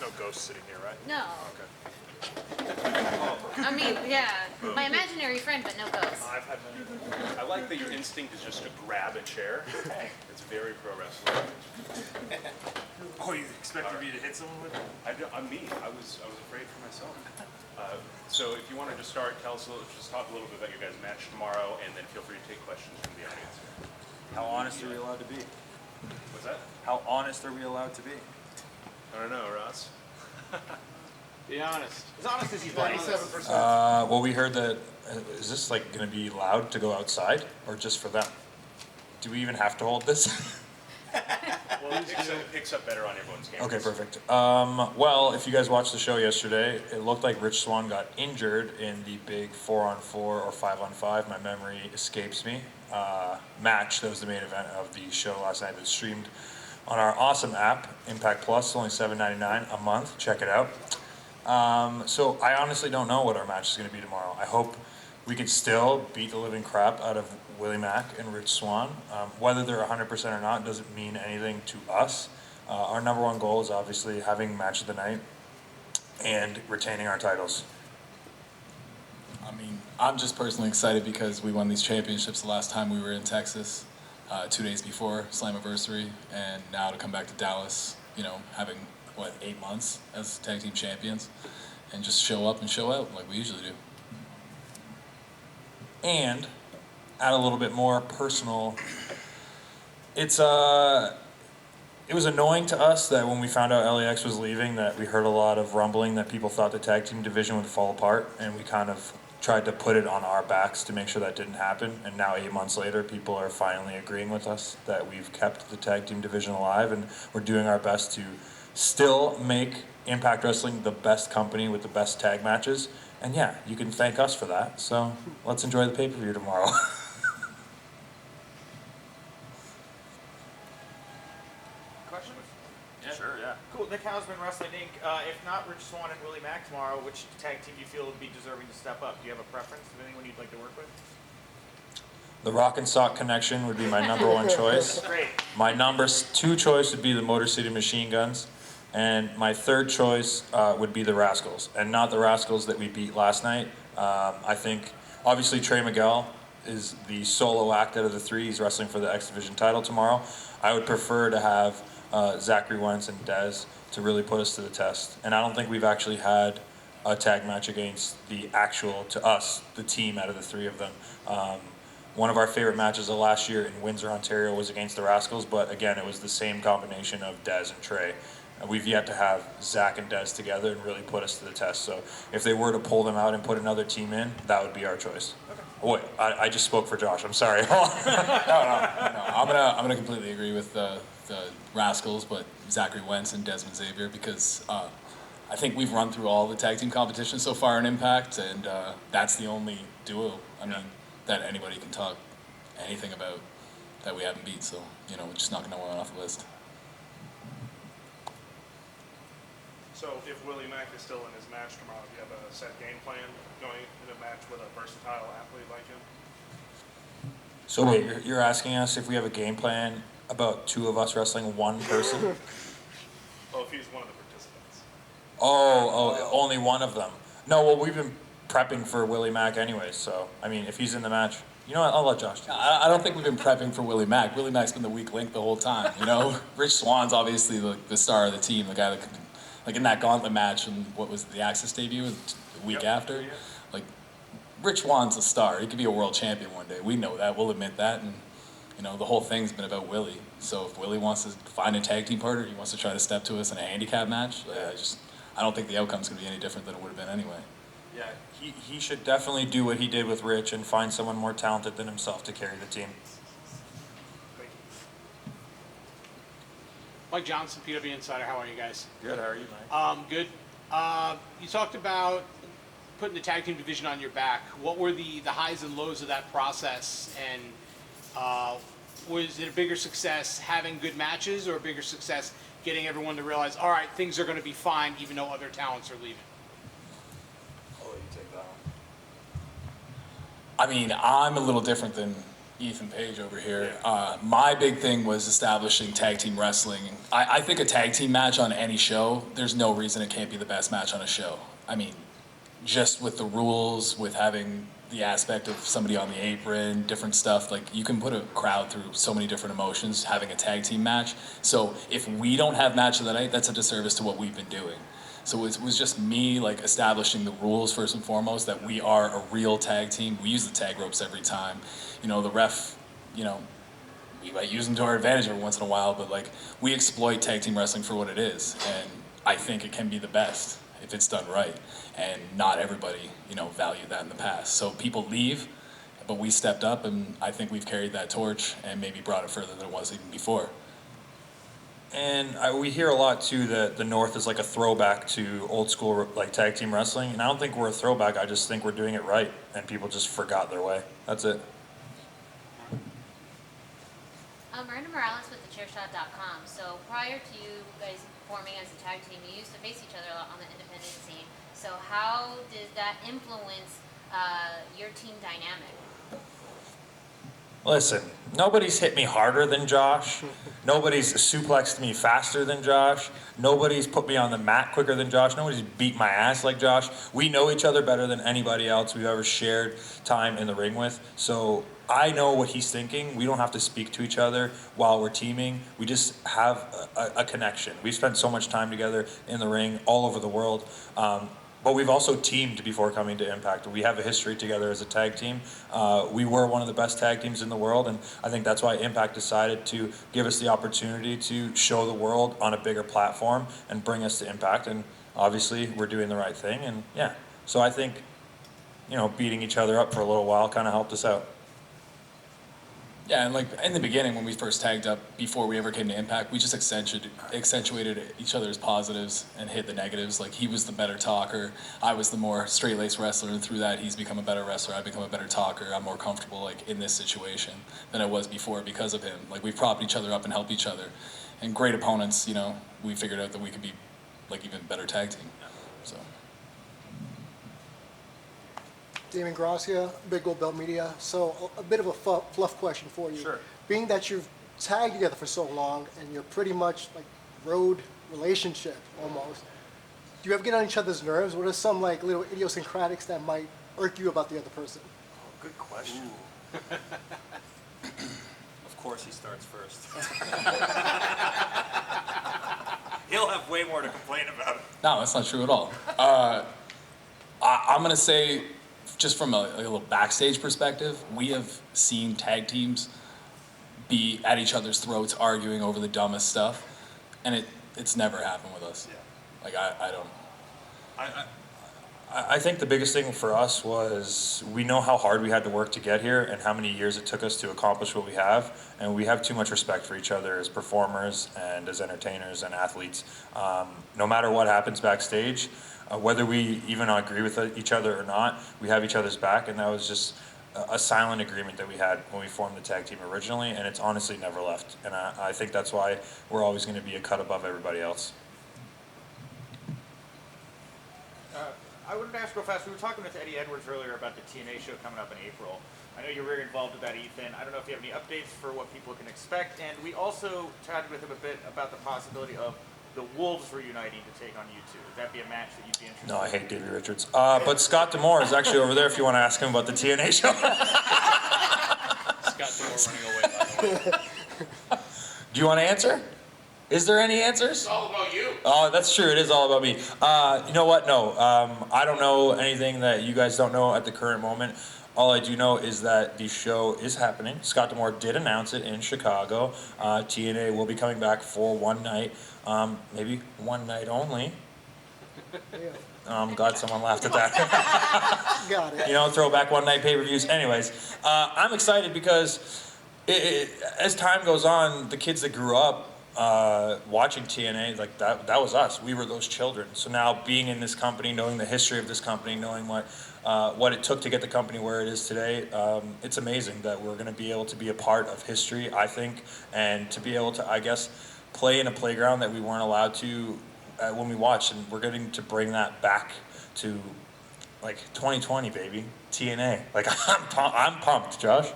no ghosts sitting here, right? No. Okay. I mean, yeah, my imaginary friend, but no ghost. I've had many. I like that your instinct is just to grab a chair. It's very pro wrestling. Oh, you expected me to hit someone with it? I'm me. I was afraid for myself. So if you want to just start, tell us just talk a little bit about your guys' match tomorrow, and then feel free to take questions from the audience. How honest are we allowed to be? What's that? How honest are we allowed to be? I don't know, Ross. Be honest. As honest as you want. 27%. Well, we heard that. Is this like going to be allowed to go outside, or just for them? Do we even have to hold this? Well, it picks up better on everyone's cameras. Okay, perfect. Well, if you guys watched the show yesterday, it looked like Rich Swann got injured in the big 4-on-4 or 5-on-5. My memory escapes me. Match that was the main event of the show last night that streamed on our awesome app, Impact Plus, only $7.99 a month. Check it out. So I honestly don't know what our match is going to be tomorrow. I hope we can still beat the living crap out of Willie Mac and Rich Swann. Whether they're 100% or not doesn't mean anything to us. Our number one goal is obviously having match of the night and retaining our titles. I mean, I'm just personally excited because we won these championships the last time we were in Texas, 2 days before Slammiversary, and now to come back to Dallas, having, 8 months as tag team champions, and just show up and show out like we usually do. And add a little bit more personal. It was annoying to us that when we found out LAX was leaving, that we heard a lot of rumbling that people thought the tag team division would fall apart, and we kind of tried to put it on our backs to make sure that didn't happen. And now 8 months later, people are finally agreeing with us that we've kept the tag team division alive, and we're doing our best to still make Impact Wrestling the best company with the best tag matches. And yeah, you can thank us for that. So let's enjoy the pay-per-view tomorrow. Question? Sure, yeah. Cool. Nick Hausman, Wrestling Inc. If not Rich Swann and Willie Mac tomorrow, which tag team do you feel would be deserving to step up? Do you have a preference of anyone you'd like to work with? The Rock and Sock Connection would be my number one choice. Great. My number two choice would be the Motor City Machine Guns. And my third choice would be the Rascals. And not the Rascals that we beat last night. I think, obviously, Trey Miguel is the solo act out of the three. He's wrestling for the X Division title tomorrow. I would prefer to have Zachary Wentz and Dez to really put us to the test. And I don't think we've actually had a tag match against the actual, to us, the team out of the three of them. One of our favorite matches of last year in Windsor, Ontario was against the Rascals, but again, it was the same combination of Dez and Trey. We've yet to have Zach and Dez together and really put us to the test. So if they were to pull them out and put another team in, that would be our choice. Okay. Oh, wait, I just spoke for Josh. I'm sorry. No. I'm gonna completely agree with the Rascals, but Zachary Wentz and Desmond Xavier, because I think we've run through all the tag team competitions so far in Impact, and that's the only duo, that anybody can talk anything about that we haven't beat. So, we're just knocking no one off the list. So if Willie Mac is still in his match tomorrow, do you have a set game plan going in a match with a versatile athlete like him? So wait, you're asking us if we have a game plan about two of us wrestling one person? Well, if he's one of the participants. Oh, only one of them. No, well, we've been prepping for Willie Mac anyways, so, if he's in the match, I'll let Josh do it. I don't think we've been prepping for Willie Mac. Willie Mac's been the weak link the whole time, Rich Swann's obviously the star of the team, the guy that could, in that gauntlet match, and what was it, the Axis debut the week after? Yeah. Rich Swann's a star. He could be a world champion one day. We know that. We'll admit that. And, the whole thing's been about Willie. So if Willie wants to find a tag team partner, he wants to try to step to us in a handicap match, I don't think the outcome's going to be any different than it would have been anyway. Yeah, he should definitely do what he did with Rich and find someone more talented than himself to carry the team. Mike Johnson, PPV Insider. How are you guys? Good, how are you, Mike? Good. You talked about putting the tag team division on your back. What were the highs and lows of that process? And was it a bigger success having good matches, or a bigger success getting everyone to realize, all right, things are going to be fine even though other talents are leaving? I'll let you take that one. I'm a little different than Ethan Page over here. My big thing was establishing tag team wrestling. I think a tag team match on any show, there's no reason it can't be the best match on a show. I mean, just with the rules, with having the aspect of somebody on the apron, different stuff, like you can put a crowd through so many different emotions having a tag team match. So if we don't have match of the night, that's a disservice to what we've been doing. So it was just me like establishing the rules first and foremost, that we are a real tag team. We use the tag ropes every time. You know, the ref, you know, we might use them to our advantage every once in a while, but like we exploit tag team wrestling for what it is. And I think it can be the best if it's done right. And not everybody, you know, valued that in the past. So people leave, but we stepped up, and I think we've carried that torch and maybe brought it further than it was even before. And we hear a lot too that the North is like a throwback to old school like tag team wrestling, and I don't think we're a throwback. I just think we're doing it right, and people just forgot their way. That's it. Miranda Morales with thechairshot.com. So prior to you guys forming as a tag team, you used to face each other a lot on the independent scene. So how did that influence your team dynamic? Listen, nobody's hit me harder than Josh. Nobody's suplexed me faster than Josh. Nobody's put me on the mat quicker than Josh. Nobody's beat my ass like Josh. We know each other better than anybody else we've ever shared time in the ring with. So I know what he's thinking. We don't have to speak to each other while we're teaming. We just have a connection. We spent so much time together in the ring all over the world. But we've also teamed before coming to Impact. We have a history together as a tag team. We were one of the best tag teams in the world, and I think that's why Impact decided to give us the opportunity to show the world on a bigger platform and bring us to Impact. And obviously, we're doing the right thing. And yeah, so I think, you know, beating each other up for a little while kind of helped us out. Yeah, and like in the beginning when we first tagged up, before we ever came to Impact, we just accentuated each other's positives and hid the negatives. Like he was the better talker, I was the more straight-laced wrestler, and through that he's become a better wrestler, I've become a better talker. I'm more comfortable like in this situation than I was before because of him. Like we've propped each other up and helped each other. And great opponents, you know, we figured out that we could be like even better tag team. So. Damon Gracia, Big Gold Belt Media. So a bit of a fluff question for you. Sure. Being that you've tagged together for so long and you're pretty much like road relationship almost, do you ever get on each other's nerves? What are some like little idiosyncratics that might irk you about the other person? Good question. Of course he starts first. He'll have way more to complain about. No, that's not true at all. I'm going to say, just from a little backstage perspective, we have seen tag teams be at each other's throats arguing over the dumbest stuff, and it's never happened with us. Yeah. Like, I don't... I think the biggest thing for us was we know how hard we had to work to get here and how many years it took us to accomplish what we have, and we have too much respect for each other as performers and as entertainers and athletes. No matter what happens backstage, whether we even agree with each other or not, we have each other's back, and that was just a silent agreement that we had when we formed the tag team originally, and it's honestly never left. And I think that's why we're always going to be a cut above everybody else. I wanted to ask real fast. We were talking with Eddie Edwards earlier about the TNA show coming up in April. I know you're very involved with that, Ethan. I don't know if you have any updates for what people can expect. And we also chatted with him a bit about the possibility of the Wolves reuniting to take on you two. Would that be a match that you'd be interested in? No, I hate Davey Richards. But Scott D'Amore is actually over there if you want to ask him about the TNA show. Scott D'Amore running away, by the way. Do you want to answer? Is there any answers? It's all about you. Oh, that's true. It is all about me. You know what? No. I don't know anything that you guys don't know at the current moment. All I do know is that the show is happening. Scott D'Amore did announce it in Chicago. TNA will be coming back for one night, maybe one night only. I'm glad someone laughed at that. Got it. You know, throwback one night pay-per-views. Anyways, I'm excited because as time goes on, the kids that grew up watching TNA, like that was us. We were those children. So now being in this company, knowing the history of this company, knowing what it took to get the company where it is today, it's amazing that we're going to be able to be a part of history, I think, and to be able to, I guess, play in a playground that we weren't allowed to when we watched, and we're getting to bring that back to like 2020, baby, TNA. Like I'm pumped, Josh.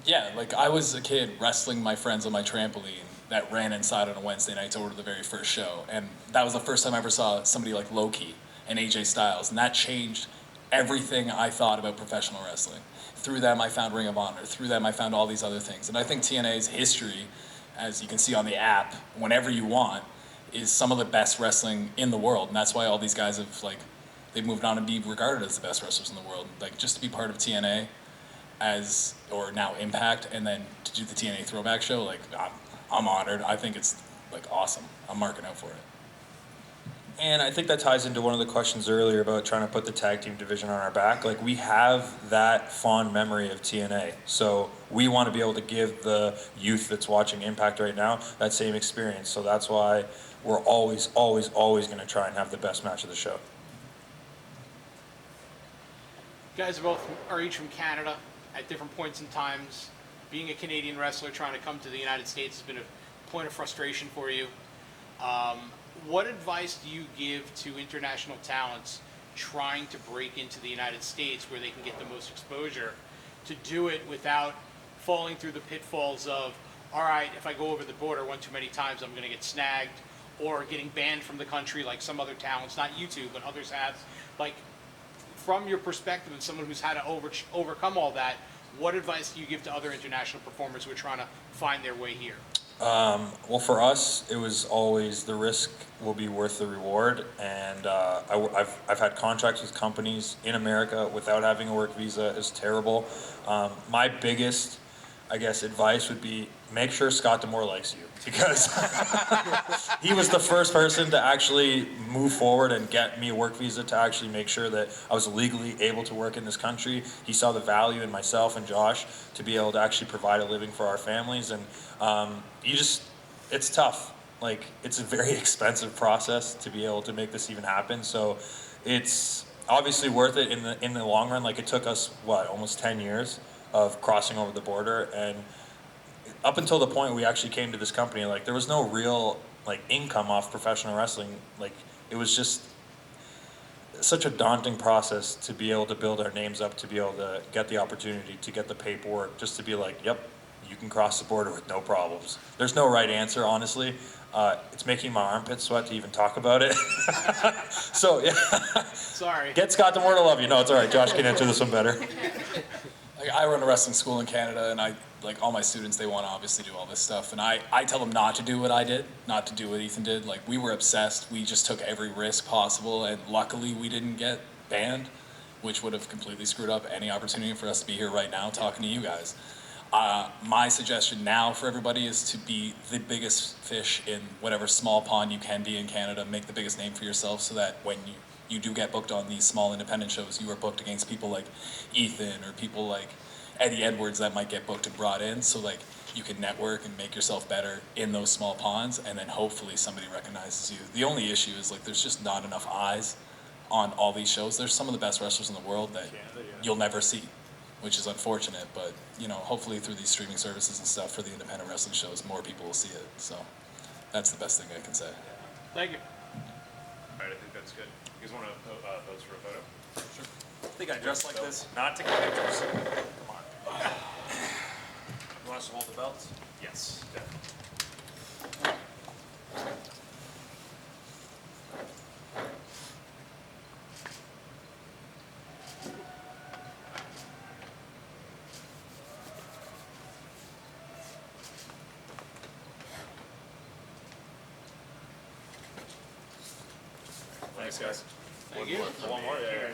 Yeah, like I was a kid wrestling my friends on my trampoline that ran inside on a Wednesday night to order the very first show. And that was the first time I ever saw somebody like Loki and AJ Styles. And that changed everything I thought about professional wrestling. Through them, I found Ring of Honor. Through them, I found all these other things. And I think TNA's history, as you can see on the app, whenever you want, is some of the best wrestling in the world. And that's why all these guys have, like, they've moved on to be regarded as the best wrestlers in the world. Like, just to be part of TNA, or now Impact, and then to do the TNA throwback show, like I'm honored. I think it's like awesome. I'm marking out for it. And I think that ties into one of the questions earlier about trying to put the tag team division on our back. Like, we have that fond memory of TNA. So we want to be able to give the youth that's watching Impact right now that same experience. So that's why we're always going to try and have the best match of the show. You guys are each from Canada at different points in times. Being a Canadian wrestler trying to come to the United States has been a point of frustration for you. What advice do you give to international talents trying to break into the United States where they can get the most exposure, to do it without falling through the pitfalls of, all right, if I go over the border one too many times, I'm going to get snagged, or getting banned from the country like some other talents, not you two, but others have? Like, from your perspective of someone who's had to overcome all that, what advice do you give to other international performers who are trying to find their way here? Well, for us, it was always the risk will be worth the reward. And I've had contracts with companies in America without having a work visa. Is terrible. My biggest, I guess, advice would be make sure Scott D'Amore likes you, because he was the first person to actually move forward and get me a work visa to actually make sure that I was legally able to work in this country. He saw the value in myself and Josh to be able to actually provide a living for our families. And it's tough. Like, it's a very expensive process to be able to make this even happen. So it's obviously worth it in the long run. Like, it took us, almost 10 years of crossing over the border, and up until the point we actually came to this company, like, there was no real, like, income off professional wrestling. Like, it was just such a daunting process to be able to build our names up, to be able to get the opportunity, to get the paperwork, just to be like, yep, you can cross the border with no problems. There's no right answer, honestly. It's making my armpits sweat to even talk about it. So, yeah. Sorry. Get Scott D'Amore to love you. No, it's all right. Josh can answer this one better. Like, I run a wrestling school in Canada, and all my students, they want to obviously do all this stuff. And I tell them not to do what I did, not to do what Ethan did. Like, we were obsessed. We just took every risk possible, and luckily we didn't get banned, which would have completely screwed up any opportunity for us to be here right now talking to you guys. My suggestion now for everybody is to be the biggest fish in whatever small pond you can be in Canada. Make the biggest name for yourself, so that when you do get booked on these small independent shows, you are booked against people like Ethan or people like Eddie Edwards that might get booked and brought in. So, like, you can network and make yourself better in those small ponds, and then hopefully somebody recognizes you. The only issue is, like, there's just not enough eyes on all these shows. There's some of the best wrestlers in the world that you'll never see, which is unfortunate. But, hopefully through these streaming services and stuff for the independent wrestling shows, more people will see it. So that's the best thing I can say. Thank you. All right, I think that's good. You guys want to vote for a photo? Sure. I think I dress like this, not to get pictures. Come on. You want us to hold the belts? Yes, definitely. Thanks, guys. Thank you. One more. Yeah.